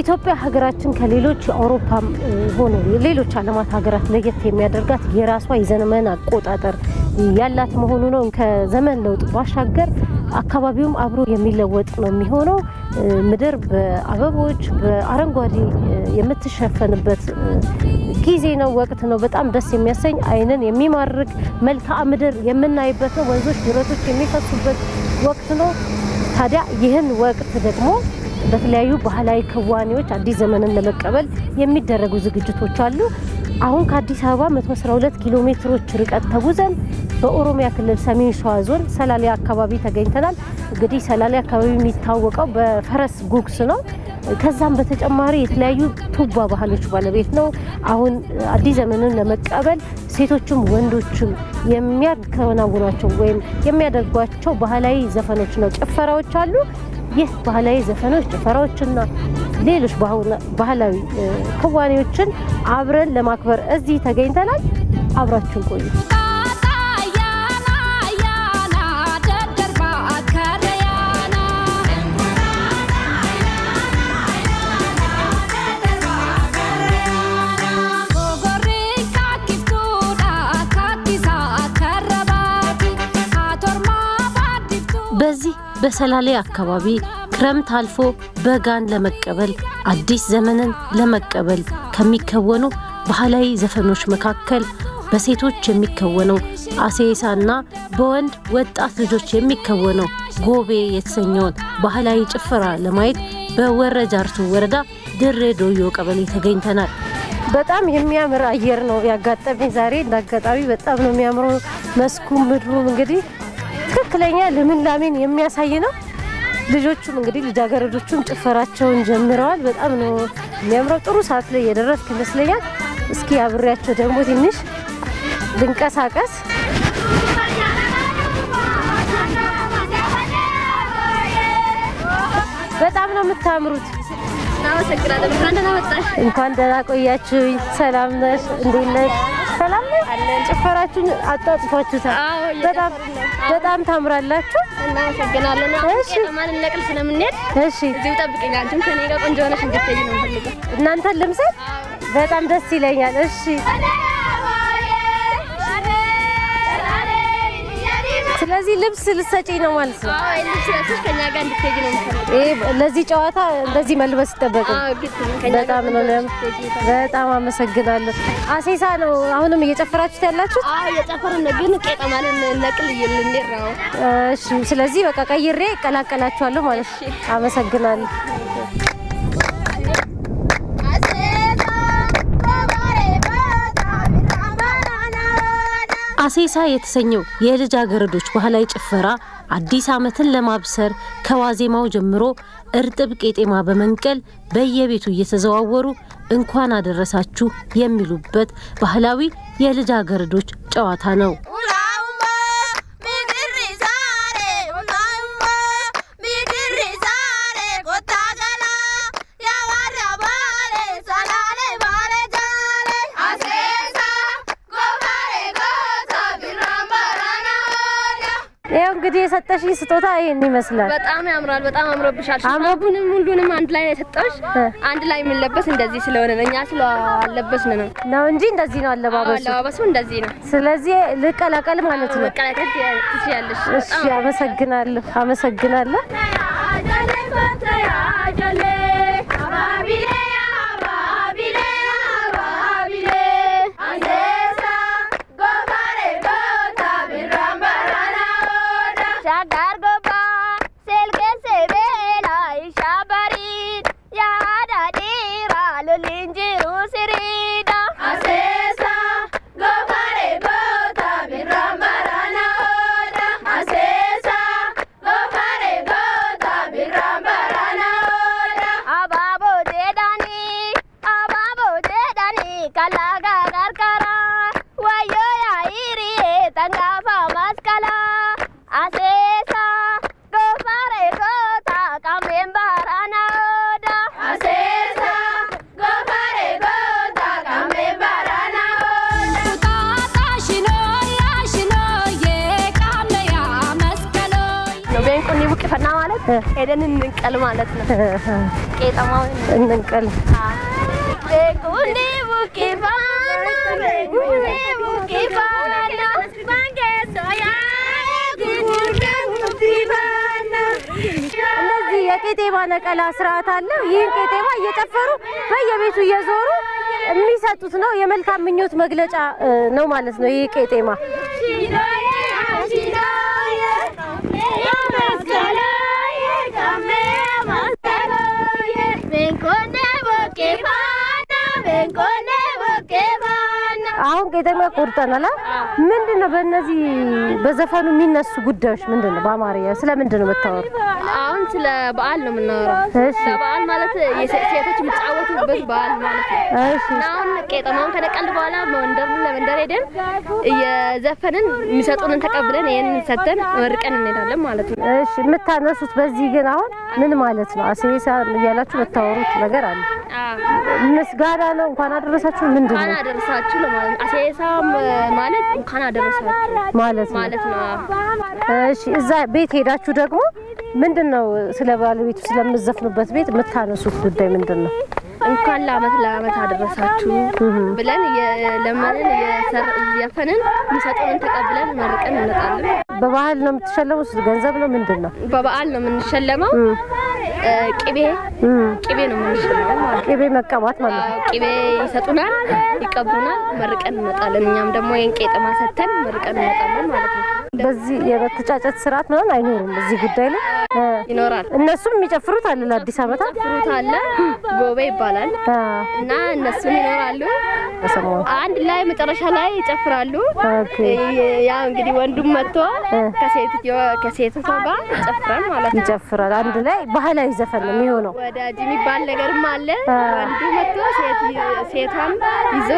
ኢትዮጵያ ሀገራችን ከሌሎች አውሮፓም ሆነ ሌሎች ዓለማት ሀገራት ለየት የሚያደርጋት የራሷ የዘመን አቆጣጠር ያላት መሆኑ ነው ከዘመን ለውጥ ባሻገር አካባቢውም አብሮ የሚለወጥ ነው የሚሆነው ምድር በአበቦች በአረንጓዴ የምትሸፈንበት ጊዜ ነው ወቅት ነው በጣም ደስ የሚያሰኝ አይንን የሚማርክ መልክዓ ምድር የምናይበት ነው ወንዞች ጅረቶች የሚፈሱበት ወቅት ነው ታዲያ ይህን ወቅት ደግሞ በተለያዩ ባህላዊ ክዋኔዎች አዲስ ዘመንን ለመቀበል የሚደረጉ ዝግጅቶች አሉ አሁን ከአዲስ አበባ 112 ኪሎ ሜትሮች ርቀት ተጉዘን በኦሮሚያ ክልል ሰሜን ሸዋ ዞን ሰላሌ አካባቢ ተገኝተናል እንግዲህ ሰላሌ አካባቢ የሚታወቀው በፈረስ ጉግስ ነው ከዛም በተጨማሪ የተለያዩ ቱባ ባህሎች ባለቤት ነው አሁን አዲስ ዘመንን ለመቀበል ሴቶችም ወንዶችም የሚያከናውኗቸው ወይም የሚያደርጓቸው ባህላዊ ዘፈኖች ነው ጭፈራዎች አሉ ይህ ባህላዊ ዘፈኖች ጭፈራዎችና ሌሎች ባህላዊ ክዋኔዎችን አብረን ለማክበር እዚህ ተገኝተናል አብራችሁን ቆዩ በዚህ በሰላሌ አካባቢ ክረምት አልፎ በጋን ለመቀበል አዲስ ዘመንን ለመቀበል ከሚከወኑ ባህላዊ ዘፈኖች መካከል በሴቶች የሚከወነው አሴሳና በወንድ ወጣት ልጆች የሚከወነው ጎቤ የተሰኘውን ባህላዊ ጭፈራ ለማየት በወረጃርቱ ወረዳ ድሬ ዶዮ ቀበሌ ተገኝተናል በጣም የሚያምር አየር ነው ያጋጠመኝ ዛሬ እንዳጋጣሚ በጣም ነው የሚያምረው መስኩ ምድሩ እንግዲህ ትክክለኛ ለምንላሜን የሚያሳይ ነው ልጆቹም እንግዲህ ልጃገረዶቹም ጭፈራቸውን ጀምረዋል በጣም ነው የሚያምረው ጥሩ ሰዓት ላይ የደረስክ ይመስለኛል እስኪ አብሬያቸው ደግሞ ትንሽ ልንቀሳቀስ በጣም ነው የምታምሩት እንኳን ደህና ቆያችሁኝ ሰላም ነሽ እንዴት ነሽ ሰላም ነሽ ጭፈራችሁን አጣጥፋችሁታል በጣም ታምራላችሁ እናመሰግናለን እሺ ማን ነቅል ስለምንሄድ እሺ እዚህ ጠብቀኝ አንቺም ከኔ ጋር ቆንጆ ሆነሽ እንድትይ ነው ፈልገው እናንተ ልምሰል በጣም ደስ ይለኛል እሺ ስለዚህ ልብስ ልሰጪ ነው ማለት ነው አዎ ልብስ ለብሰሽ ከኛ ጋር እንድትሄጂ ነው ፈልገው ለዚህ ጨዋታ እንደዚህ መልበስ ይተበቀው በጣም ነው በጣም አመሰግናለሁ አሴሳ ነው አሁንም እየጨፈራችሁት ያላችሁት አዎ እየጨፈርን ነው ግን ቄጠማልን ነቅል ይልንዴር ነው እሺ ስለዚህ በቃ ቀይሬ ቀላቀላችኋለሁ ማለት አመሰግናለሁ አሴሳ የተሰኘው የልጃገረዶች ባህላዊ ጭፈራ አዲስ ዓመትን ለማብሰር ከዋዜማው ጀምሮ እርጥብ ቄጤማ በመንቀል በየቤቱ እየተዘዋወሩ እንኳን አደረሳችሁ የሚሉበት ባህላዊ የልጃገረዶች ጨዋታ ነው እንግዲህ የሰጠሽኝ ስጦታ ይሄን ይመስላል በጣም ያምራል በጣም አምሮብሻል አምሮብንም ሁሉንም አንድ ላይ የሰጠሽ አንድ ላይ ምን ለበስ እንደዚህ ስለሆነ እኛ ስለአለበስን ነው እንጂ እንደዚህ ነው አለባበሱ እንደዚህ ነው ስለዚህ ልቀላቀል ማለት ነው ልቀላቀል ትችያለሽ እሺ አመሰግናለሁ ኤደንን እንቀል ማለት ነው ቄጠማው እንንቀል ጉኔ ቡቂፋና ጉኔ ቡቂፋና ባንገሶያ ጉጉርጋሙቲፋና እንደዚህ የቄጤማ ነቀላ ስርዓት አለ ይህን ቄጤማ እየጨፈሩ በየቤቱ እየዞሩ የሚሰጡት ነው የመልካም ምኞት መግለጫ ነው ማለት ነው ይህ ቄጤማ አሁን ቄጠማ ቆርጠናል ምንድነው በእነዚህ በዘፈኑ የሚነሱ ጉዳዮች ምንድነው በአማርኛ ስለምንድን ነው መታወር አሁን ስለ በዓል ነው የምናወራው በዓል ማለት የሴቶች የሚጫወቱበት በዓል ማለት ነው እሺ አሁን ቄጠማውን ከነቀል በኋላ ለመንደር ሄደን የዘፈንን የሚሰጡንን ተቀብለን ይሄንን ሰተን ወርቀን እንሄዳለን ማለት ነው እሺ የምታነሱት በዚህ ግን አሁን ምን ማለት ነው አሴሳ ያላችሁ መታወሩት ነገር አለ ምስጋና ነው እንኳን አደረሳችሁ ምንድነው እንኳን አደረሳችሁ ለማለት አሴሳ ማለት እንኳን አደረሳችሁ ማለት ነው እሺ እዛ ቤት ሄዳችሁ ደግሞ ምንድነው ስለ ባለቤቱ ስለምዘፍኑበት ቤት የምታነሱት ጉዳይ ምንድነው እንኳን ለአመት አደረሳችሁ ብለን ለማንን የዘፈንን የሚሰጡንን ተቀብለን መርቀን እንጣለን በባህል ነው የምትሸለሙት ገንዘብ ነው ምንድነው በበዓል ነው የምንሸለመው ቅቤ ነው የምንሸለመው ማለት ቅቤ መቀባት ማለት ነው ቅቤ ይሰጡናል ይቀቡናል መርቀን እንጣለን እኛም ደግሞ የቄጠማ ሰተን መርቀን እንጣለን ማለት ነው በዚህ የበተጫጨት ስርዓት ነው አይኖርም እዚህ ጉዳይ ላይ ይኖራል እነሱም የሚጨፍሩት አለ ለአዲስ አመት ፍሩት አለ ጎቤ ይባላል እና እነሱ ይኖራሉ አንድ ላይ መጨረሻ ላይ ይጨፍራሉ ያ እንግዲህ ወንዱም መጥቶ ከሴቱ ጋር ይጨፍራል ማለት ነው ይጨፍራል አንድ ላይ ባህላዊ ዘፈን ነው የሚሆነው ወዳጅ የሚባል ነገርም አለ ወንዱ መጥቶ ሴቷን ይዞ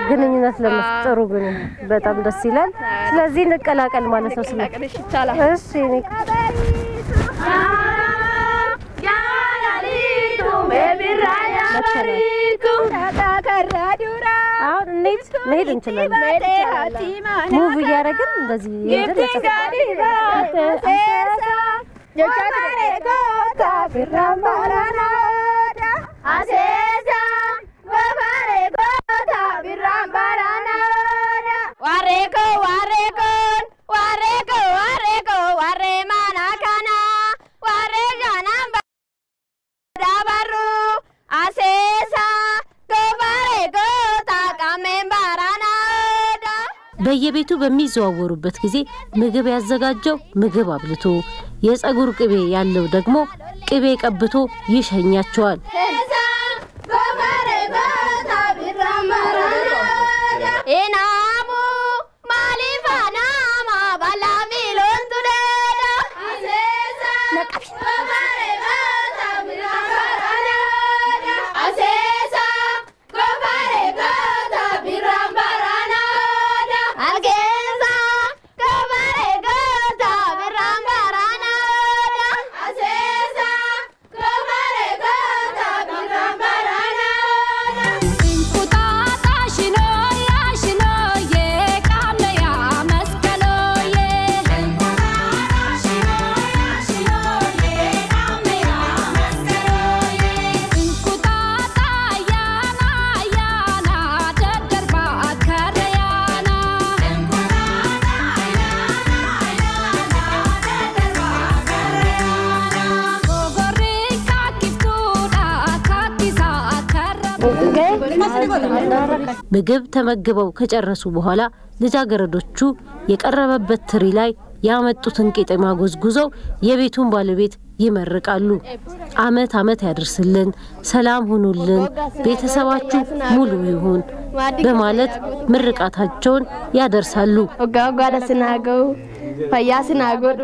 ግንኙነት ለመፍጠሩ ግን በጣም ደስ ይላል ስለዚህ እንቀላቀል ማለት ነው ስለቀደሽ ይቻላል እሺ እኔ አሁን መሄድ እንችላለን ሙቭ እያደረግን እንደዚህ በየቤቱ በሚዘዋወሩበት ጊዜ ምግብ ያዘጋጀው ምግብ አብልቶ የፀጉር ቅቤ ያለው ደግሞ ቅቤ ቀብቶ ይሸኛቸዋል ኢናሙ ማሊፋና ማባላሚሎን ቱደዳ አሴሳ ነቀፊ ምግብ ተመግበው ከጨረሱ በኋላ ልጃገረዶቹ የቀረበበት ትሪ ላይ ያመጡትን ቄጠማ ጎዝጉዘው የቤቱን ባለቤት ይመርቃሉ አመት ያድርስልን ሰላም ሁኑልን ቤተሰባችሁ ሙሉ ይሁን በማለት ምርቃታቸውን ያደርሳሉ ወጋጋዳስናገው ፈያስናጎዱ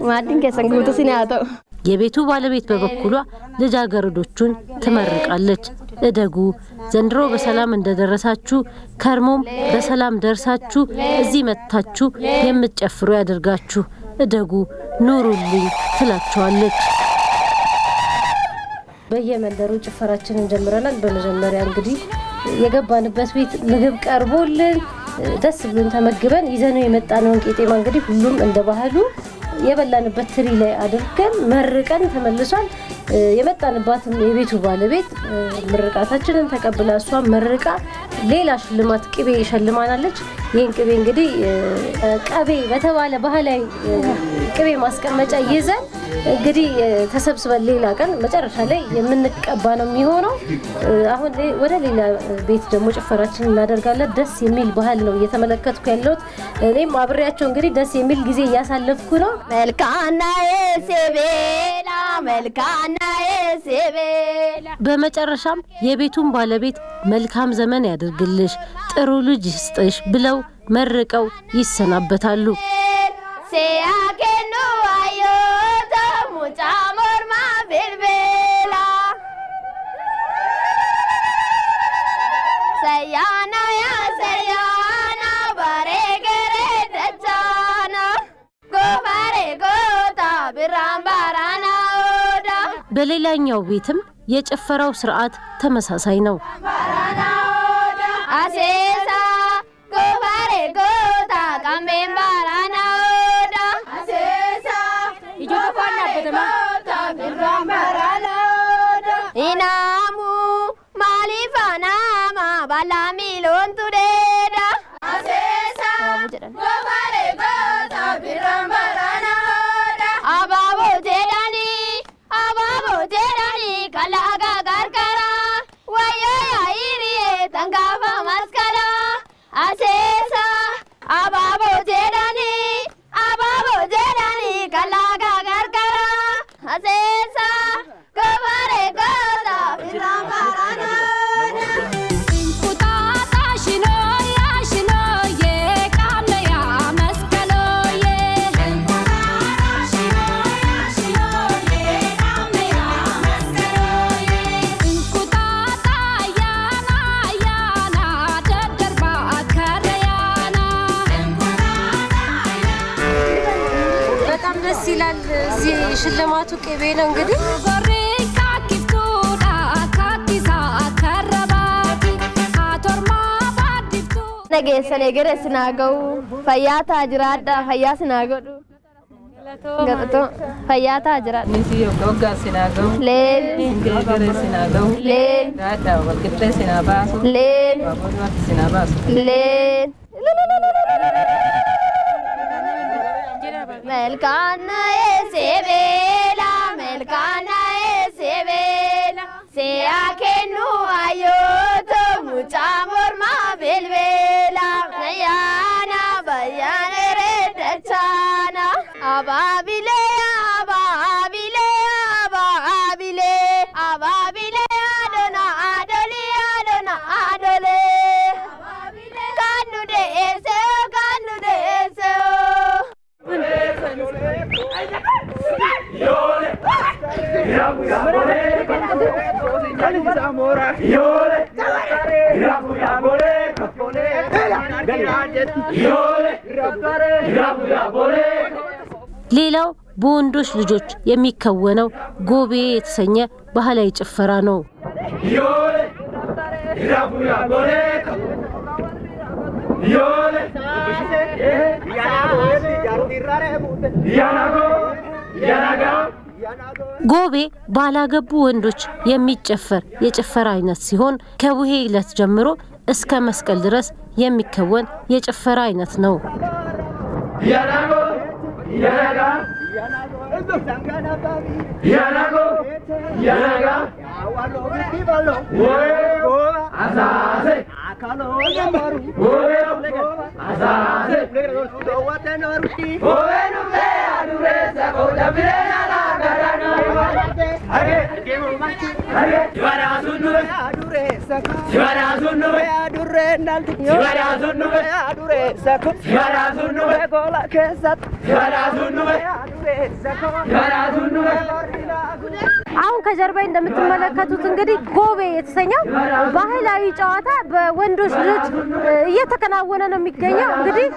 ማድን ከሰንጉቱ ሲናተው የቤቱ ባለቤት በበኩሏ ልጃገረዶቹን ትመርቃለች እደጉ ዘንድሮ በሰላም እንደደረሳችሁ ከርሞም በሰላም ደርሳችሁ እዚህ መጥታችሁ የምትጨፍሩ ያደርጋችሁ እደጉ ኑሩልኝ ትላቸዋለች በየመንደሩ ጭፈራችንን ጀምረናል በመጀመሪያ እንግዲህ የገባንበት ቤት ምግብ ቀርቦልን ደስ ብሎን ተመግበን ይዘነው የመጣነውን ቄጠማ እንግዲህ ሁሉም እንደ ባህሉ የበላንበት ትሪ ላይ አድርገን መርቀን ተመልሷል የመጣንባትም የቤቱ ባለቤት ምርቃታችንን ተቀብላ እሷ መርቃ ሌላ ሽልማት ቅቤ ሸልማናለች ይሄን ቅቤ እንግዲህ ቀቤ በተባለ ባህላዊ ቅቤ ማስቀመጫ ይዘን እንግዲህ ተሰብስበን ሌላ ቀን መጨረሻ ላይ የምንቀባ ነው የሚሆነው አሁን ወደ ሌላ ቤት ደግሞ ጭፈራችን እናደርጋለን ደስ የሚል ባህል ነው እየተመለከትኩ ያለሁት እኔም አብሬያቸው እንግዲህ ደስ የሚል ጊዜ ያሳለፍኩ ነው መልካና የሴቤላ በመጨረሻም የቤቱን ባለቤት መልካም ዘመን ያድርግልሽ ጥሩ ልጅ ይስጥሽ ብለው መርቀው ይሰናበታሉ ሲያከኑ አዮቶ ሙጫሞርማ ቢልቢላ ሰያና ያ ሰያና ባሬገሬ ደቻና ጎፋሬ ጎታ ቢራምባራና ኦዳ በሌላኛው ቤትም የጭፈራው ስርዓት ተመሳሳይ ነው አሴሳ ጎፋሬ ጎታ ካምቤምባራና ኦዳ አሴሳ ጎፋና ከተማ ካምቤምባራና ኦዳ ኢናሙ ማሊፋናማ ባላሚሎን ቱዴዳ አሴሳ ጎፋሬ ጎታ ቢራምባራና ኦዳ አባቦ ቴዳኒ kalaga garkara wayo yairiye tangafa maskala asesa ababo jedani kalaga garkara asesa gobare goda birambarana ይላል እዚህ ሽልማቱ ቅቤ ነው እንግዲህ ነገሰኔ ገረስናገው ፈያታ ጅራዳ ፈያስናገዱ ገጥቶ ፈያታ ጅራዳ ንሲዮ ጎጋስናገው ሌል ገረስናገው ሌል ዳዳ ወቅተስናባሱ ሌል ወቅተስናባሱ ሌል melkana esebela se akenu ayoto muchamor ma belbela nayana bayane redachana ababile adona adole kanu de ese Yole, ሌላው በወንዶች ልጆች የሚከወነው ጎቤ የተሰኘ ባህላዊ ጭፈራ ነው ጎቤ ባላገቡ ወንዶች የሚጨፈር የጭፈራ አይነት ሲሆን ከቡሄ ዕለት ጀምሮ እስከ መስቀል ድረስ የሚከወን የጭፈራ አይነት ነው አሁን ከጀርባይ እንደምትመለከቱት እንግዲህ ጎቤ የተሰኘው ባህላዊ ጨዋታ በወንዶች ልጅ እየተከናወነ ነው የሚገኘው እንግዲህ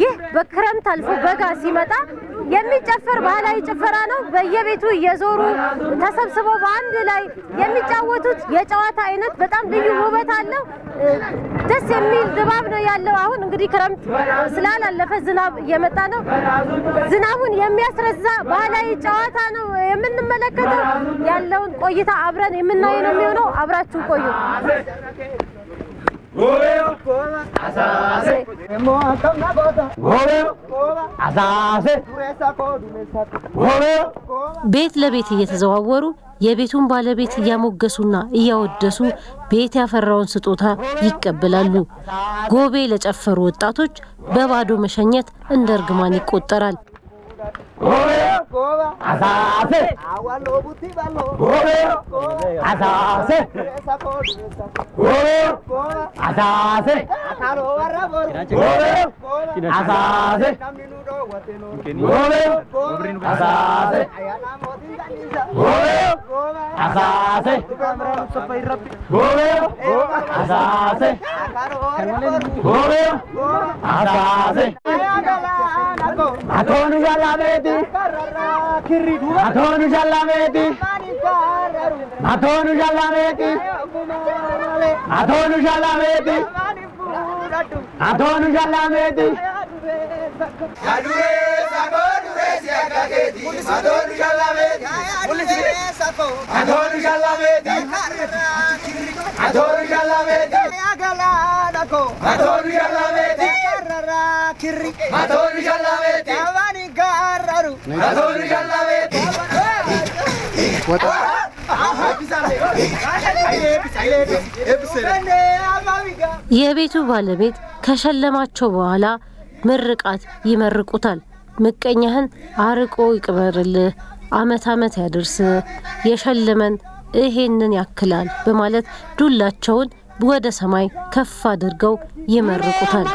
ይህ በክረምት አልፎ በጋ ሲመጣ የሚጨፈር ባህላዊ ጭፈራ ነው በየቤቱ እየዞሩ ተሰብስበው በአንድ ላይ የሚጫወቱት የጨዋታ አይነት በጣም ልዩ ውበት አለው ደስ የሚል ድባብ ነው ያለው አሁን እንግዲህ ክረምት ስላላለፈ ዝናብ እየመጣ ነው ዝናቡን የሚያስረሳ ባህላዊ ጨዋታ ነው የምንመለከተው ያለውን ቆይታ አብረን የምናየው ነው የሚሆነው አብራችሁ ቆዩ ቤት ለቤት እየተዘዋወሩ የቤቱን ባለቤት እያሞገሱና እያወደሱ ቤት ያፈራውን ስጦታ ይቀበላሉ ጎቤ ለጨፈሩ ወጣቶች በባዶ መሸኘት እንደ እርግማን ይቆጠራል Asase awalo buti ballo Asase Asase akalo warabor Asase kaminudo wateno Asase ayana modin ganisa Asase kamran sapai rapi Asase akalo warabor Asase Atonu jalameti Atonu jalameti Atonu jalameti Atonu jalameti Atonu jalameti Adure sagodure siakageti Atonu jalameti Atonu jalameti Atonu jalameti Atonu jalameti Atonu jalameti Atonu jalameti የቤቱ ባለቤት ከሸለማቸው በኋላ ምርቃት ይመርቁታል ምቀኛህን አርቆ ይቅበርልህ አመት አመት ያድርስ የሸለመን ይሄንን ያክላል በማለት ዱላቸውን ወደ ሰማይ ከፍ አድርገው ይመርቁታል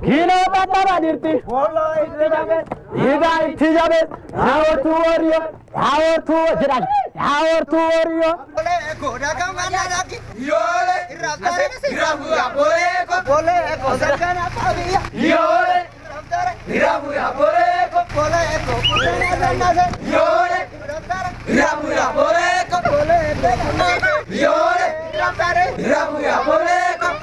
Kino tatabadirti wallahi tijabe hawartu warrior ole ko daga manadaki yole irabu ya bole ko sakana paviya yole irabu ya bole ko kudana danase yole irabu ya bole ko yole irabu ya bole ko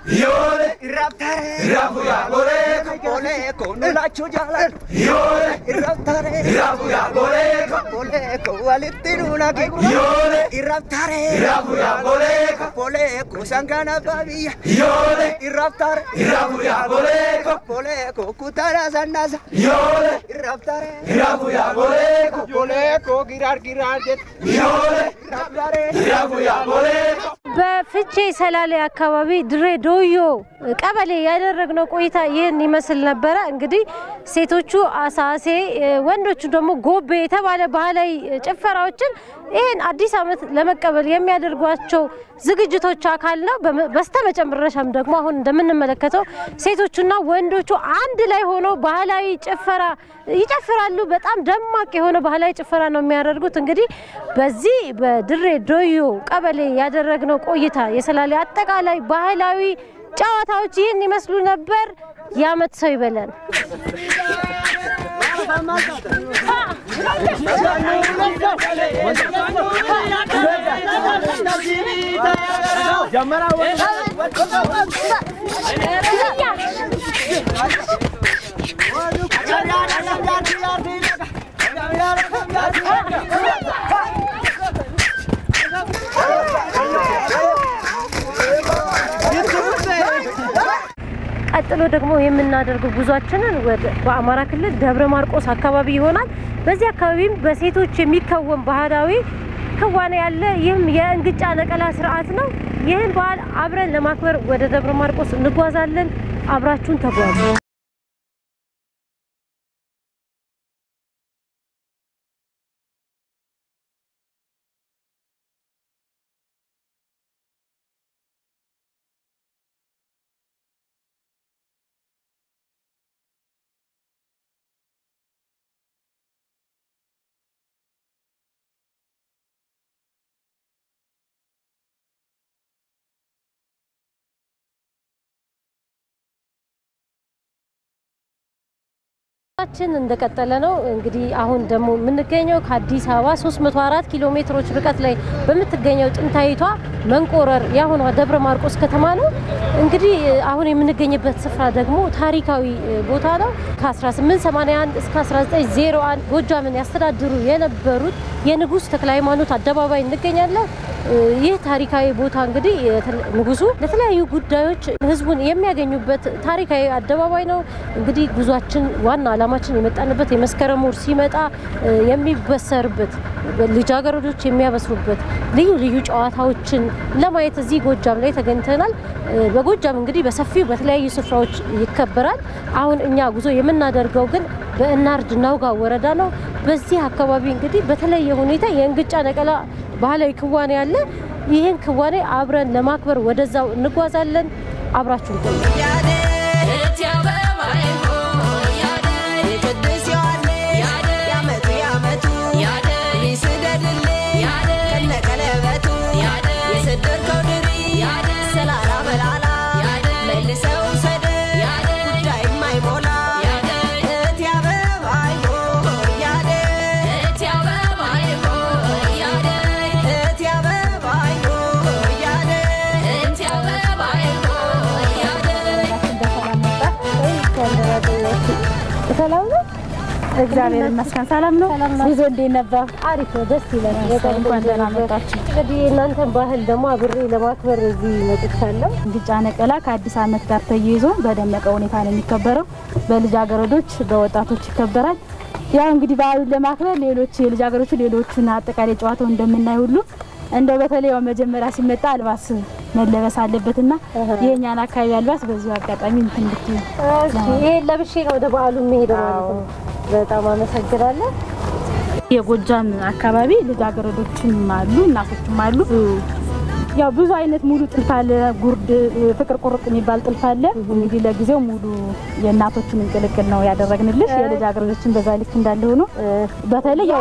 Yole iraptare irabu ya bole ko nulachu jalan yole iraptare irabu ya bole ko walittiruna ke yole iraptare irabu ya bole ko sangana babiya yole iraptare irabu ya bole ko kutara sanasa yole iraptare irabu ya bole ko girar jet yole iraptare irabu ya bole በፍቼ ሰላሌ አካባቢ ድሬዶዮ ቀበሌ ያደረግነው ቆይታ ይሄን ይመስል ነበር እንግዲህ ሴቶቹ አሳሴ ወንዶቹ ደግሞ ጎቤ የተባለ ባህላዊ ጭፈራዎችን ይሄን አዲስ አመት ለመቀበል የሚያደርጓቸው ዝግጅቶች አካል ነው በስተመጨረሻም ደግሞ አሁን እንደምንመለከተው ሴቶቹና ወንዶቹ አንድ ላይ ሆነው ባህላዊ ጭፈራ ይጨፍራሉ በጣም ደማቅ የሆነ ባህላዊ ጭፈራ ነው የሚያደርጉት እንግዲህ በዚህ በድሬዶዮ ቀበሌ ያደረግነው ቆይታ የሰላሌ አጠቃላይ ባህላዊ ጨዋታዎች ይሄን ይመስሉ ነበር ያመት ሰው ይበለን ቀጥሎ ደግሞ የምናደርገው ጉዟችንን ወደ በአማራ ክልል ደብረ ማርቆስ አካባቢ ይሆናል በዚህ አካባቢም በሴቶች የሚከወን ባህላዊ ክዋኔ ያለ ይህም የእንግጫ ነቀላ ስርዓት ነው ይህን በዓል አብረን ለማክበር ወደ ደብረ ማርቆስ እንጓዛለን አብራችሁን ተጓዙ ጉዟችን እንደቀጠለ ነው እንግዲህ አሁን ደግሞ የምንገኘው ከአዲስ አበባ 304 ኪሎ ሜትሮች ርቀት ላይ በምትገኘው ጥንታዊቷ መንቆረር ያሁኗ ደብረ ማርቆስ ከተማ ነው እንግዲህ አሁን የምንገኝበት ስፍራ ደግሞ ታሪካዊ ቦታ ነው ከ1881 እስከ 1901 ጎጃምን ያስተዳድሩ የነበሩት የንጉስ ተክለ ሃይማኖት አደባባይ እንገኛለን ይህ ታሪካዊ ቦታ እንግዲህ ንጉሱ ለተለያዩ ጉዳዮች ህዝቡን የሚያገኙበት ታሪካዊ አደባባይ ነው እንግዲህ ጉዟችን ዋና አላማችን የመጣንበት የመስከረም ወር ሲመጣ የሚበሰርበት ልጃገረዶች የሚያበስሩበት ልዩ ልዩ ጨዋታዎችን ለማየት እዚህ ጎጃም ላይ ተገኝተናል በጎጃም እንግዲህ በሰፊው በተለያዩ ስፍራዎች ይከበራል አሁን እኛ ጉዞ የምናደርገው ግን በእናርጅ ናውጋ ወረዳ ነው በዚህ አካባቢ እንግዲህ በተለየ ሁኔታ የእንግጫ ነቀላ ባህላዊ ክዋኔ ያለ ይሄን ክዋኔ አብረን ለማክበር ወደዛው እንጓዛለን አብራችሁን ቆዩ እግዚአብሔር ይመስገን ሰላም ነው ጉዞ እንዴት ነበር አሪፍ ነው ደስ ይላል በጣም ደህና መጣችሁ እንግዲህ እናንተ ባህል ደግሞ አብሬ ለማክበር እዚህ መጥቻለሁ እንግጫ ነቀላ ከአዲስ አመት ጋር ተያይዞ በደመቀ ሁኔታ ነው የሚከበረው በልጃገረዶች በወጣቶች ይከበራል ያው እንግዲህ ባህሉን ለማክበር ሌሎች የልጃገረዶች ሌሎችን አጠቃላይ ጨዋታው እንደምናይ ሁሉ እንደው በተለይ መጀመሪያ ሲመጣ አልባስ መለበስ አለበትና የኛን አካባቢ አልባስ በዚሁ አጋጣሚ እንትንድት ይሄ ለብሼ ነው ወደ በዓሉ የሚሄደው ማለት ነው በጣም አመሰግናለሁ የጎጃም አካባቢ ልጃገረዶችም አሉ እናቶችም አሉ ያው ብዙ አይነት ሙሉ ጥልፍ አለ ጉርድ ፍቅር ቁርጥ የሚባል ጥልፍ አለ እንግዲህ ለጊዜው ሙሉ የእናቶችን እንቅልቅል ነው ያደረግንልሽ የልጃገረዶችን በዛ ልክ እንዳለ ሆኖ በተለይ ያው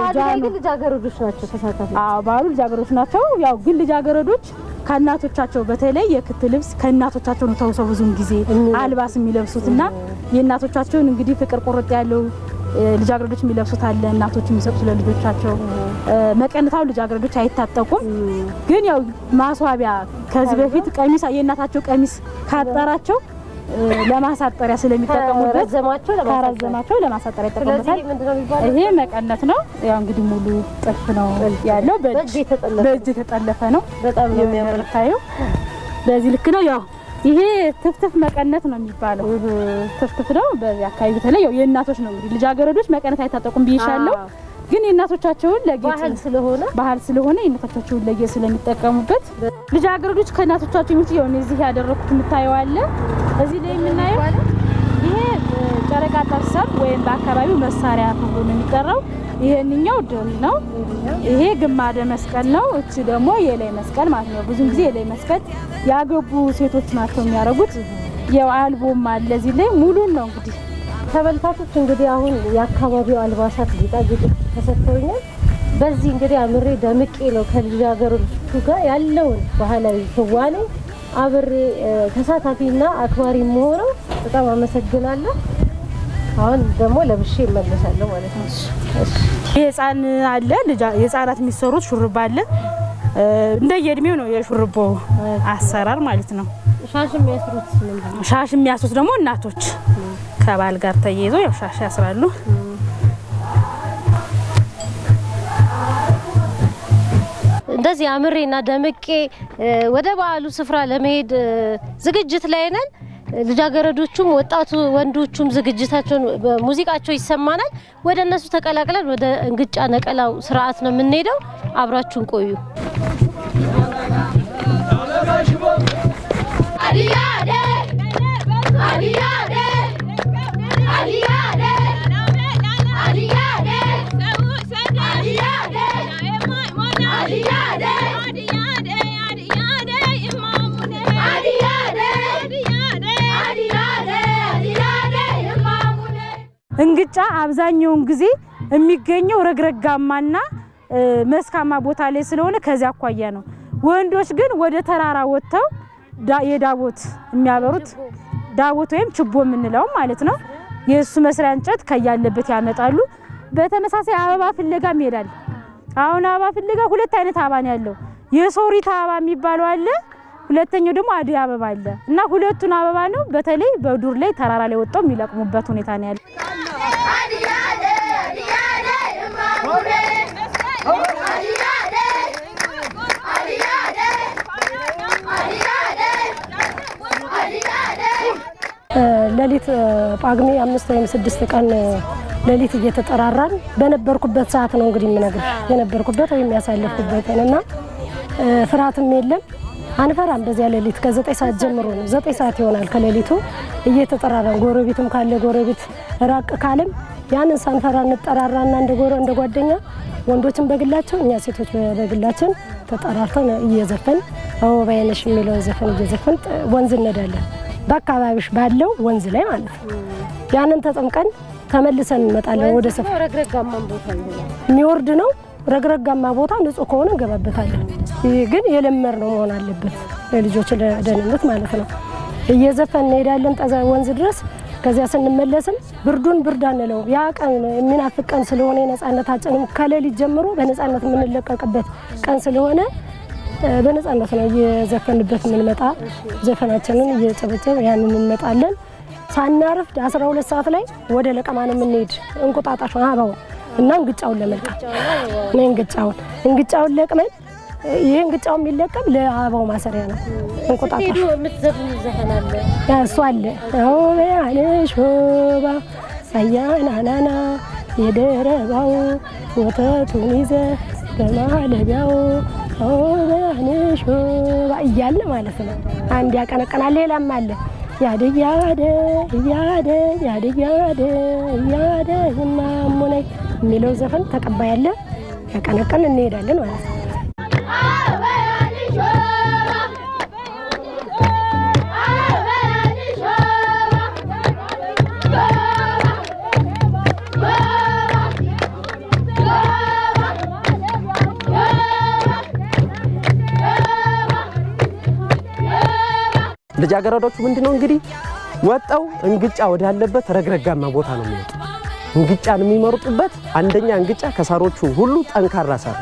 ልጃገረዶች ናቸው ተሳታፊ ባሉ ልጃገረዶች ናቸው ያው ግን ልጃገረዶች ከእናቶቻቸው በተለይ የክት ልብስ ከእናቶቻቸው ነው ተውሰው ብዙን ጊዜ አልባስ የሚለብሱትና የእናቶቻቸውን እንግዲህ ፍቅር ቁርጥ ያለው ልጃገረዶች የሚለብሱት አለ እናቶች የሚሰጡት ለልጆቻቸው መቀነታው ልጃገረዶች አይታጠቁም ግን ያው ማስዋቢያ ከዚህ በፊት ቀሚስ የእናታቸው ቀሚስ ካጠራቸው ለማሳጠሪያ ስለሚጠቀሙበት ረዘማቸው ለማሳጠሪያ ይጠቀሙታል ይሄ መቀነት ነው ያው እንግዲህ ሙሉ ጥልፍ ነው ያለው በእጅ የተጠለፈ ነው በጣም የሚያምርታዩ በዚህ ልክ ነው ያው ይሄ ትፍትፍ መቀነት ነው የሚባለው ትፍትፍ ነው በዚህ አካባቢ በተለይ ያው የእናቶች ነው እንግዲህ ልጃገረዶች መቀነት አይታጠቁም ቢሻለው ግን የእናቶቻቸውን ባህል ስለሆነ የእናቶቻቸውን ለጌጥ ስለሚጠቀሙበት ልጃገረዶች ከእናቶቻቸው የሚያው እዚህ ያደረኩት የምታየው አለ እዚህ ላይ የምናየው ይሄ ጨረቃ ጠርሰብ ወይም በአካባቢው መሳሪያ ተብሎ ነው የሚጠራው ይሄንኛው ድል ነው ይሄ ግማደ መስቀል ነው እቺ ደግሞ የላይ መስቀል ማለት ነው ብዙ ጊዜ የላይ መስቀል ያገቡ ሴቶች ናቸው የሚያረጉት ያው አልቦም አለ እዚህ ላይ ሙሉ ነው እንግዲህ ተበልታቶች እንግዲህ አሁን የአካባቢው አልባሳት ጌጣጌጥ ተሰጥተውኛል በዚህ እንግዲህ አምሬ ደምቄ ነው ከልጃገረዶቹ ጋር ያለውን ባህላዊ ክዋኔ አብሬ ተሳታፊና አክባሪ መሆነው በጣም አመሰግናለሁ አሁን ደግሞ ለብሼ እመለሳለሁ ማለት ነው የህፃን አለ የህፃናት የሚሰሩት ሹርባ አለ እንደየእድሜው ነው የሹርባው አሰራር ማለት ነው ሻሽ የሚያስሩት ደግሞ እናቶች ከባል ጋር ተያይዘው ያው ሻሽ ያስራሉ እንደዚህ አምሬና ደምቄ ወደ በዓሉ ስፍራ ለመሄድ ዝግጅት ላይ ነን ልጃገረዶቹም ወጣቱ ወንዶቹም ዝግጅታቸውን በሙዚቃቸው ይሰማናል ወደ እነሱ ተቀላቅለን ወደ እንግጫ ነቀላው ስርዓት ነው የምንሄደው አብራችሁን ቆዩ አዲያዴ አዲያዴ አዲያዴ አዲያዴ አዲያዴ አዲያዴ እንግጫ አብዛኛውን ጊዜ የሚገኘው ረግረጋማና መስካማ ቦታ ላይ ስለሆነ ከዚያ አኳያ ነው ወንዶች ግን ወደ ተራራ ወጥተው የዳቦት የሚያበሩት ዳቦት ወይም ችቦ የምንለው ማለት ነው የሱ መስሪያ እንጨት ከያለበት ያመጣሉ በተመሳሳይ አበባ ፍለጋም ይሄዳል አሁን አበባ ፍለጋ ሁለት አይነት አበባ ነው ያለው የሶሪት አበባ የሚባለው አለ ሁለተኛው ደግሞ አደይ አበባ አለ እና ሁለቱን አበባ ነው በተለይ በዱር ላይ ተራራ ላይ ወጣው የሚለቅሙበት ሁኔታ ነው ያለው ለሊት ጳጉሜ 5 ወይም 6 ቀን ለሊት እየተጠራራን በነበርኩበት ሰዓት ነው እንግዲህ ምነግርሽ የነበርኩበት ወይም ያሳለፍኩበትና ፍራትም የለም አንፈራም በዚያ ለሊት ከ9 ሰዓት ጀምሮ ነው 9 ሰዓት ይሆናል ከለሊቱ እየተጠራራን ጎረቤትም ካለ ጎረቤት ራቅ ካለም ያንን ሳንፈራ እንጠራራና እንደ ጓደኛ ወንዶችን በግላቸው እኛ ሴቶች በግላችን ተጠራርተን እየዘፈን አበባዬነሽ የሚለው ዘፈን እየዘፈን ወንዝ እንሄዳለን በአካባቢሽ ባለው ወንዝ ላይ ማለት ነው ያንን ተጠምቀን ተመልሰን እንመጣለን ወደ ሰፈር ረግረጋማ ቦታ ይሆናል የሚወርድ ነው ረግረጋማ ቦታ ንጹህ ከሆነ ገባበታለን ግን የለመር ነው መሆን አለበት ለልጆች ለደህንነት ማለት ነው እየዘፈን እንሄዳለን ጠዛ ወንዝ ድረስ ከዚያ ስንመለስም ብርዱን ብርዳንለው ያ ቀን የሚናፍቀን ስለሆነ የነጻነታችንም ከሌሊት ጀምሮ በነጻነት የምንለቀቅበት ቀን ስለሆነ በነጻነት ነው እየዘፈንበት የምንመጣ ዘፈናችንን እየጨበጨበ ያንን እንመጣለን ሳናርፍ 12 ሰዓት ላይ ወደ ለቀማ ነው የምንሄድ እንቁጣጣሽ አባው እና እንግጫውን ለመልቀም እንግጫውን ለቅመን ይሄ እንግጫው የሚለቀም ለአባው ማሰሪያ ነው እንቁጣጣሽ የምትዘፍኑ ዘፈን አለ ያሱ አለ አበባዬነሽ ሾባ ሳያናናና የደረባው ወተቱን ይዘ በማለቢያው አበባዬነሽ ሾባ እያለ ማለት ነው አንድ ያቀነቀናል ሌላም አለ ያደያደ ማሙነይ የሚለው ዘፈን ተቀባይ አለ ያቀነቀን እንሄዳለን ማለት ነው ልጃገረዶቹ ምንድነው እንግዲህ ወጣው እንግጫ ወዳለበት ረግረጋማ ቦታ ነው የሚወጡ እንግጫን የሚመርጡበት አንደኛ እንግጫ ከሳሮቹ ሁሉ ጠንካራ ሳር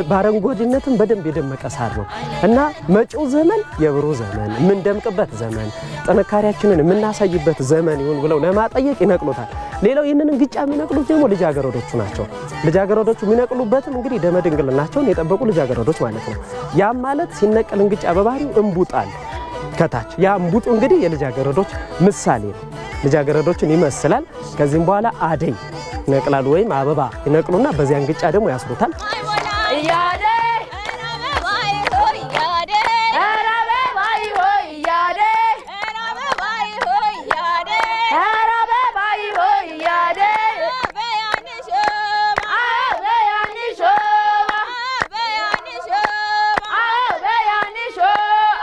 ባረንጓዴነትም በደንብ የደመቀ ሳር ነው እና መጪው ዘመን የብሩ ዘመን ምን ደምቅበት ዘመን ጥንካሬያችንን የምናሳይበት ዘመን ይሁን ብለው ለማጠየቅ ይነቅሉታል ሌላው ይሄንን እንግጫ የሚነቅሉት ደግሞ ልጃገረዶቹ ናቸው ልጃገረዶቹ የሚነቅሉበትም እንግዲህ ደመድንግልናቸውን የጠበቁ ልጃገረዶች ማለት ነው ያም ማለት ሲነቀል እንግጫ በባህሪው እንቡጣል ከታች ያ እንቡጡ እንግዲህ የልጃገረዶች ምሳሌ ነው ልጃገረዶችን ይመስላል ከዚህም በኋላ አደይ ነቅላሉ ወይም አበባ ይነቅሉና በዚያ እንግጫ ደግሞ ያስሩታል ያደ አረባይ ሆይ ያደ አረባይ ሆይ ያደ አረባይ ሆይ ያደ አረባይ ሆይ ያደ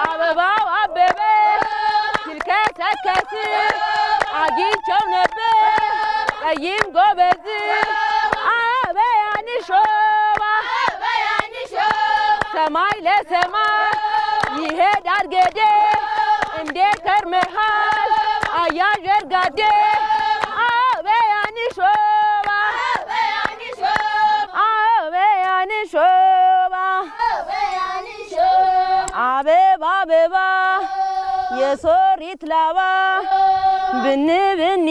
አበባው አበበ ሲልከሰከስ አግኝቼው ነበር ቀይም ጎበዝ ሰማይ ለሰማይ ይሄዳል ገዴ እንደ ከርመሃል አያዠር ጋዴ አበባ አበባ የሶሪት ላባ ብን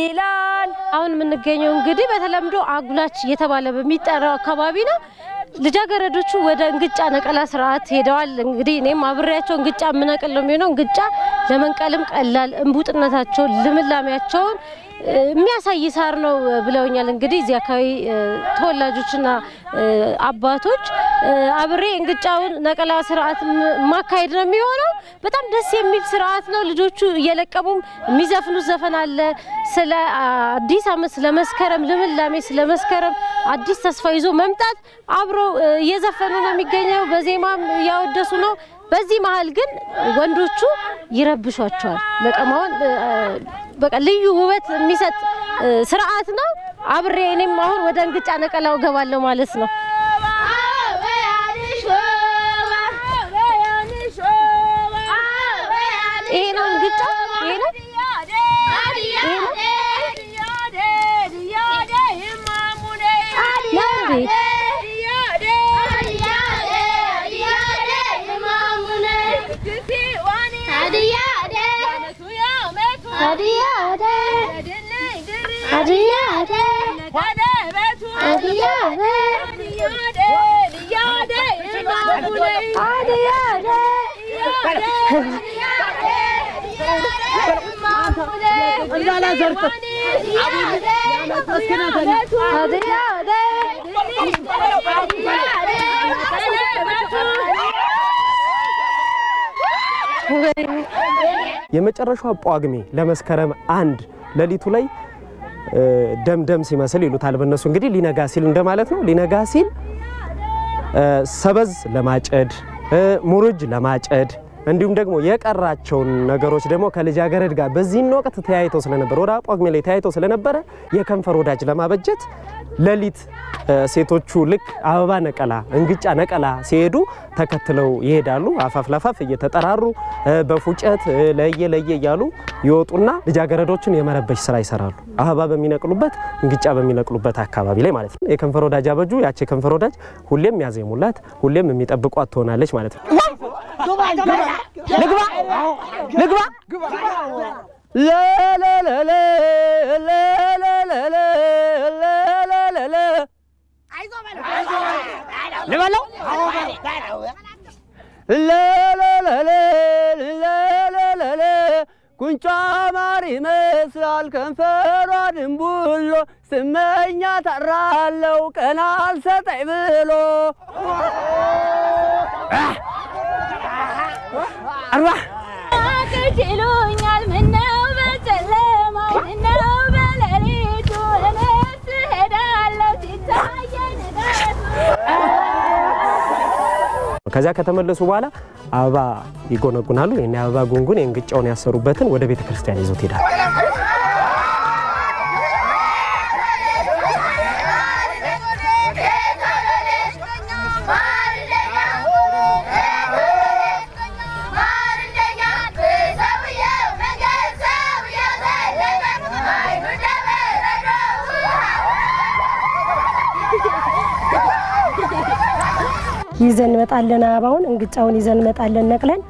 ይላል አሁን የምንገኘው እንግዲህ በተለምዶ አጉላች እየተባለ በሚጠራው አካባቢ ነው ልጃገረዶቹ ወደ እንግጫ ነቀላ ስርዓት ሄደዋል እንግዲህ እኔም አብሬያቸው እንግጫ ምነቀል ነው የሚሆነው እንግጫ ለመንቀልም ቀላል እንቡጥነታቸው ልምላሚያቸውን የሚያሳይ ሳር ነው ብለውኛል እንግዲህ እዚህ አካባቢ ተወላጆችና አባቶች አብሬ እንግጫውን ነቀላ ስርዓት ማካሄድ ነው የሚሆነው በጣም ደስ የሚል ስርዓት ነው ልጆቹ እየለቀሙም የሚዘፍኑት ዘፈን አለ ስለ አዲስ አመት ስለመስከረም ልምላሜ ስለመስከረም አዲስ ተስፋ ይዞ መምጣት አብሮ እየዘፈኑ ነው የሚገኘው በዜማም ያወደሱ ነው በዚህ መሃል ግን ወንዶቹ ይረብሿቸዋል ለቀማውን በቃ ልዩ ውበት የሚሰጥ ስርዓት ነው አብሬ እኔም አሁን ወደ እንግጫ ነቀላው ገባለሁ ማለት ነው ይሄ ነው እንግጫ ይሄ ነው የመጨረሻው ጳጉሜ ለመስከረም 1 ለሊቱ ላይ ደምደም ሲመስል ይሉታል በእነሱ እንግዲህ ሊነጋ ሲል እንደማለት ነው ሊነጋ ሲል ሰበዝ ለማጨድ ሙርጅ ለማጨድ እንዲሁም ደግሞ የቀራቸውን ነገሮች ደግሞ ከልጃገረድ ጋር በዚህ ወቅት ተያይተው ስለነበር ወራ ጳጉሜ ላይ ተያይተው ስለነበር የከንፈር ወዳጅ ለማበጀት ለሊት ሴቶቹ ልክ አበባ ነቀላ እንግጫ ነቀላ ሲሄዱ ተከትለው ይሄዳሉ አፋፍ ለፋፍ እየተጠራሩ በፉጨት ለየ ያሉ ይወጡና ልጃገረዶችን የመረበሽ ስራ ይሰራሉ አበባ በሚነቅሉበት እንግጫ በሚነቅሉበት አካባቢ ላይ ማለት ነው የከንፈር ወዳጅ አበጁ ያቺ የከንፈር ወዳጅ ሁሌም ያዘሙላት ሁሌም የሚጠብቋት ትሆናለች ማለት ነው ልግባ لا لا لا لا لا لا لا لا لا لا لبالو لا لا لا لا لا لا لا كنت عمري مثل كنفر دنبولو سمينا ترالو كنال ستعبلو أرواح تجلونيال منو بسلامة منو بلاليتو أنا سهدالو تتعين ከዛ ከተመለሱ በኋላ አበባ ይጎነጉናሉ የኔ አበባ ጉንጉን እንግጫውን ያሰሩበትን ወደ ቤተ ክርስቲያን ይዘው ይሄዳሉ ይዘን መጣለን አባውን እንግጫውን ይዘን መጣለን ነቅለን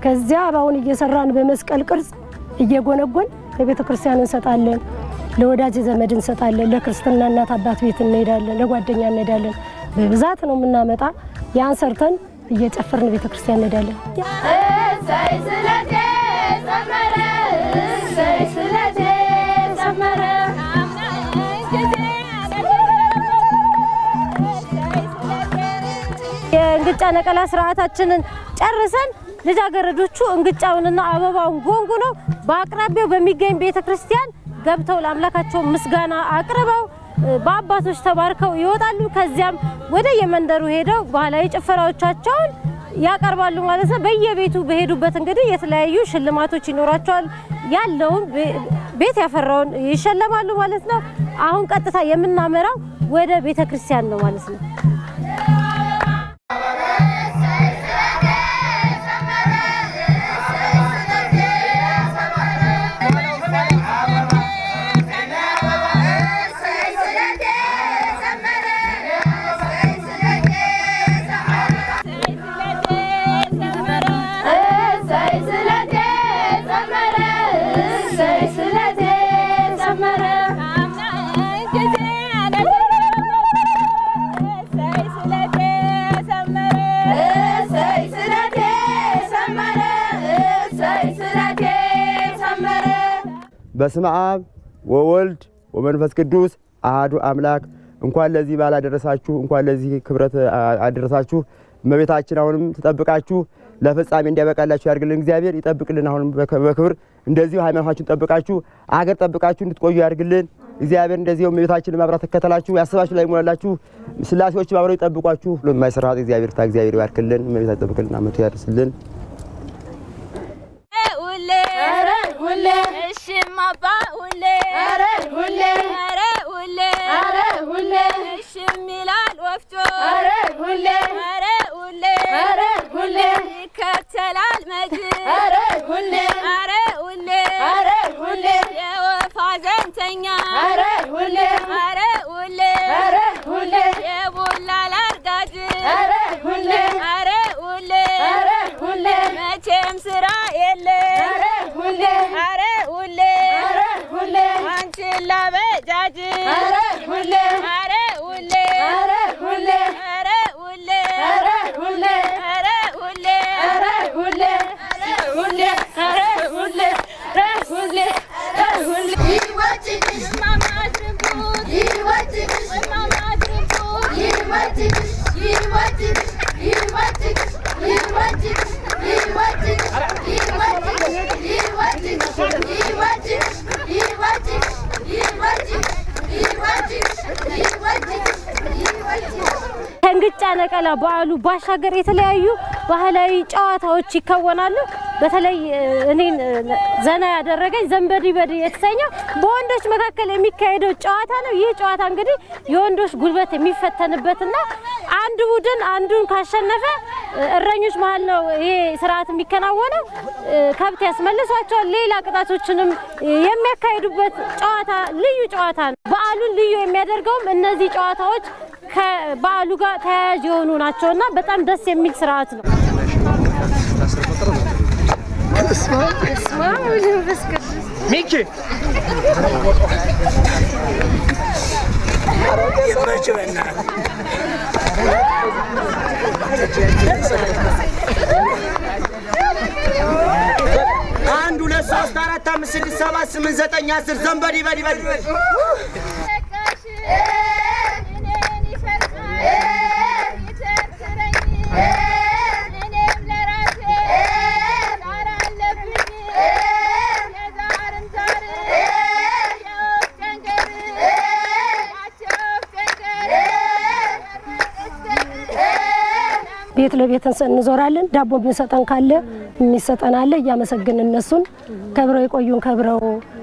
ከዚያ አባውን እየሰራን በመስቀል ቅርጽ እየጎነጎን ለቤተ ክርስቲያን እንሰጣለን ለወዳጅ ዘመድ እንሰጣለን ለክርስትና እናት አባት ቤት እንሄዳለን ለጓደኛ እንሄዳለን በብዛት ነው ምናመጣ ያን ሰርተን እየጨፈርን ቤተ ክርስቲያን እንሄዳለን እሰይ ስለቴ ሰመረ እሰይ ስለቴ ሰመረ የእንግጫ ነቀላ ስርዓታችንን ጨርሰን ልጃገረዶቹ እንግጫውንና አበባውን ጎንጉነው በአቅራቢያው በሚገኝ ቤተክርስቲያን ገብተው ለአምላካቸው ምስጋና አቅርበው በአባቶች ተባርከው ይወጣሉ ከዚያም ወደ የመንደሩ ሄደው ባህላዊ ጭፈራዎቻቸውን ያቀርባሉ ማለት ነው በየቤቱ በሄዱበት እንግዲህ የተለያዩ ሽልማቶች ይኖራቸዋል ያለውን ቤት ያፈራውን ይሸለማሉ ማለት ነው አሁን ቀጥታ የምናመራው ወደ ቤተክርስቲያን ነው ማለት ነው በስመ አብ ወወልድ ወመንፈስ ቅዱስ አሐዱ አምላክ እንኳን ለዚህ በዓል አደረሳችሁ እንኳን ለዚህ ክብረት አደረሳችሁ እመቤታችን አሁንም ተጠብቃችሁ ለፍጻሜ እንዲያበቃላችሁ ያርግልን እግዚአብሔር ይጠብቅልን አሁንም በክብር እንደዚሁ ሃይማኖታችሁን ጠብቃችሁ አገር ጠብቃችሁ እንድትቆዩ ያርግልን እግዚአብሔር እንደዚሁ እመቤታችን ማብራት ተከተላችሁ ያስባችሁ ላይ ሞላላችሁ ስላሴዎች ማብረው ይጠብቋችሁ ለማይሰራት እግዚአብሔር እግዚአብሔር ይባርክልን እመቤታችን ጠብቅልን አመቱ ያርስልን ሁሌ እሽማባ ሁሌ አረ ሁሌ እሽም ይላል ወፍጮ አረ ሁሌ ይከተላል መጅ አረ ሁሌ የወፍ ሐዘንተኛ አረ ሁሌ የቡላ ላርጋጅ አረ ሁሌ መቼም ስራ የለ አረ ሁሌ ከነጠላ በዓሉ ባሻገር የተለያዩ ባህላዊ ጨዋታዎች ይከወናሉ። በተለይ እኔን ዘና ያደረገኝ ዘንበዲ በዲ የተሰኘው በወንዶች መካከል የሚካሄደው ጨዋታ ነው። ይህ ጨዋታ እንግዲህ የወንዶች ጉልበት የሚፈተንበትና አንድ ቡድን አንዱን ካሸነፈ እረኞች መሃል ነው ይሄ ስርዓት የሚከናወነው። ከብት ያስመልሷቸዋል። ሌላ ቅጣቶችንም የሚያካሂዱበት ጨዋታ ልዩ ጨዋታ ነው። በዓሉን ልዩ የሚያደርገውም እነዚህ ጨዋታዎች ከበዓሉ ጋር ተያያዥ የሆኑ ናቸውና በጣም ደስ የሚል ስርዓት ነው። ሚኪ አንድ ሁለት ሶስት አራት አምስት ስድስት ሰባት ስምንት ዘጠኝ አስር ዘንበዲ በዲ በዲ ቤት ለቤት እንዞራለን። ዳቦ ቢሰጠን ካለ የሚሰጠን አለ። ያመሰግን እነሱን ከብረው ይቆዩን ከብረው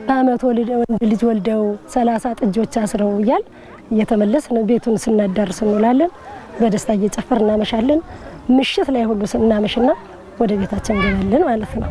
በአመት ወንድ ልጅ ወልደው 30 ጥጆች አስረው ይያል እየተመለስን ቤቱን ስናዳርስ እንውላለን። በደስታ እየጨፈር እናመሻለን። ምሽት ላይ ሁሉ ስናመሽና ወደ ቤታችን ገባለን ማለት ነው።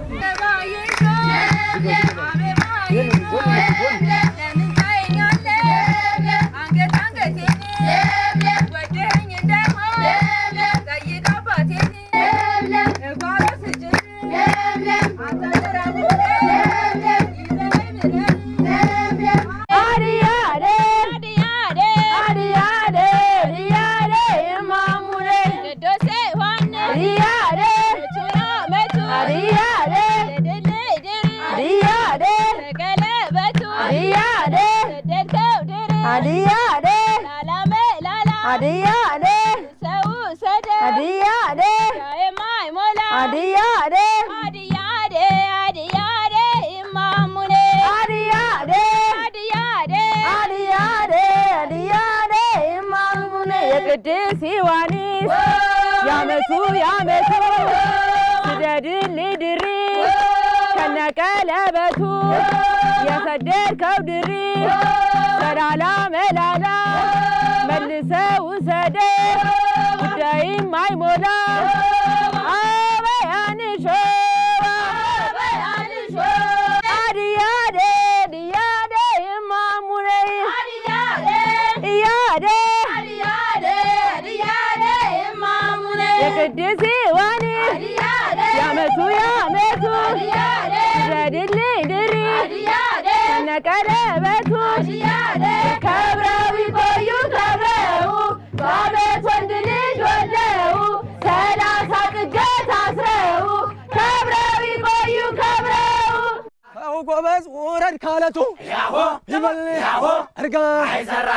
ጎበዝ ወረድ ካለቱ ያሆ ይበል ያሆ አርጋ አይዘራ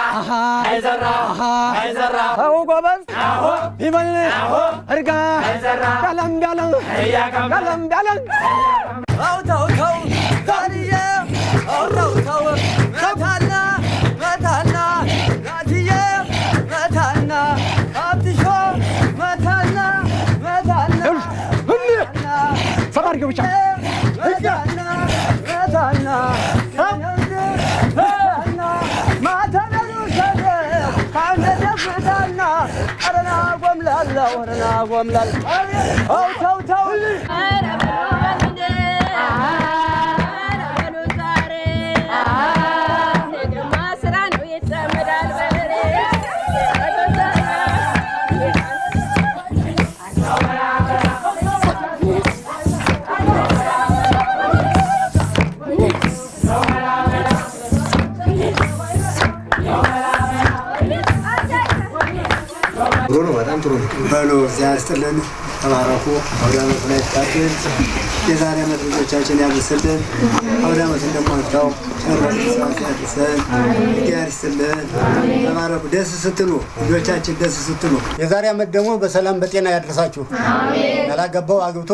አይዘራ አይዘራ አው ጎበዝ ያሆ ይበል ያሆ አርጋ አይዘራ ቀለም ያለም ቀለም ያለም አው ታው ታው ታዲያ አው ታው ታው መታና መታና ናዲያ መታና አብትሾ መታና መታና ፈቃድ ብቻ መታና መታና መታና ማታናሉ ሰደ ካንደደፍታና አረና ጎምላላ ወረና ጎምላላ አው ታው ታው በሎ ዚያስተለን ተባረኩ አውዳመት ላይ ታከል የዛሬ መድረጃችን ያብስልን አውዳመት እንደማታው ሸርሰን ያርሰልን ተባረኩ ደስ ስትሉ ልጆቻችን ደስ ስትሉ የዛሬ አመት ደግሞ በሰላም በጤና ያድርሳችሁ አሜን ያላገባው አግብቶ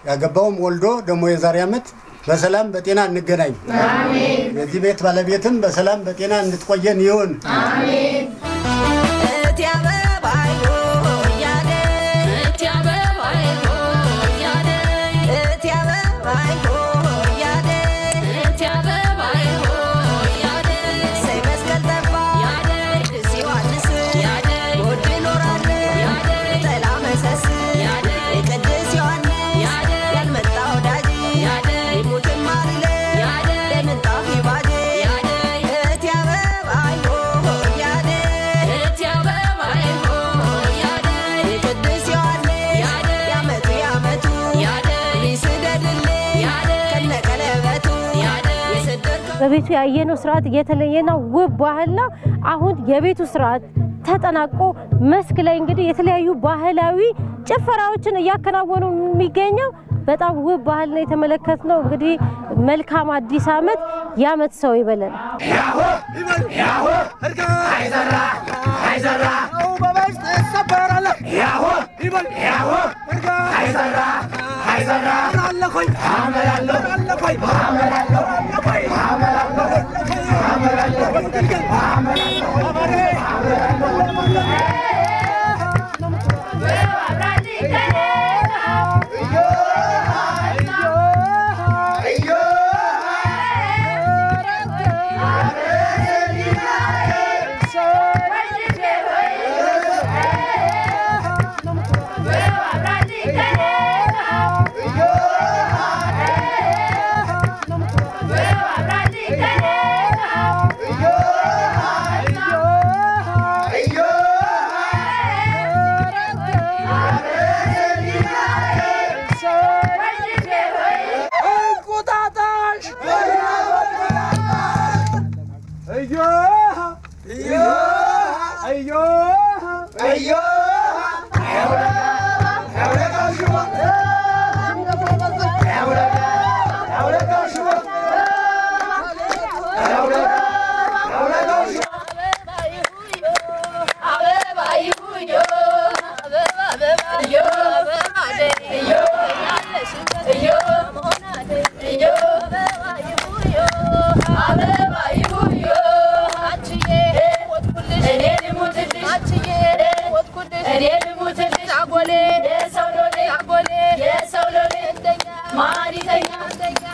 ያገባውም ወልዶ ደግሞ የዛሬ አመት በሰላም በጤና እንገናኝ አሜን የዚህ ቤት ባለቤትም በሰላም በጤና እንድትቆየን ይሁን አሜን እቲያበባዩ ያገ በቤቱ ያየነው ስርዓት የተለየና ውብ ባህል ነው። አሁን የቤቱ ስርዓት ተጠናቆ መስክ ላይ እንግዲህ የተለያዩ ባህላዊ ጭፈራዎችን እያከናወኑ የሚገኘው በጣም ውብ ባህል ነው የተመለከትነው። እንግዲህ መልካም አዲስ አመት ያመት ሰው ይበለን። ያሆ ይበል ያሆ እርጋ አይዘራ አይዘራ አው በበስ ተሰበራለ ያሆ ይበል ያሆ እርጋ አይዘራ አይዘራ አለኮይ አመላለሁ አለኮይ አመላለሁ አለኮይ አመላለሁ አመላለሁ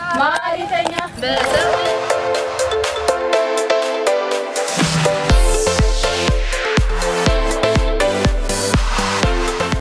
Maritanya,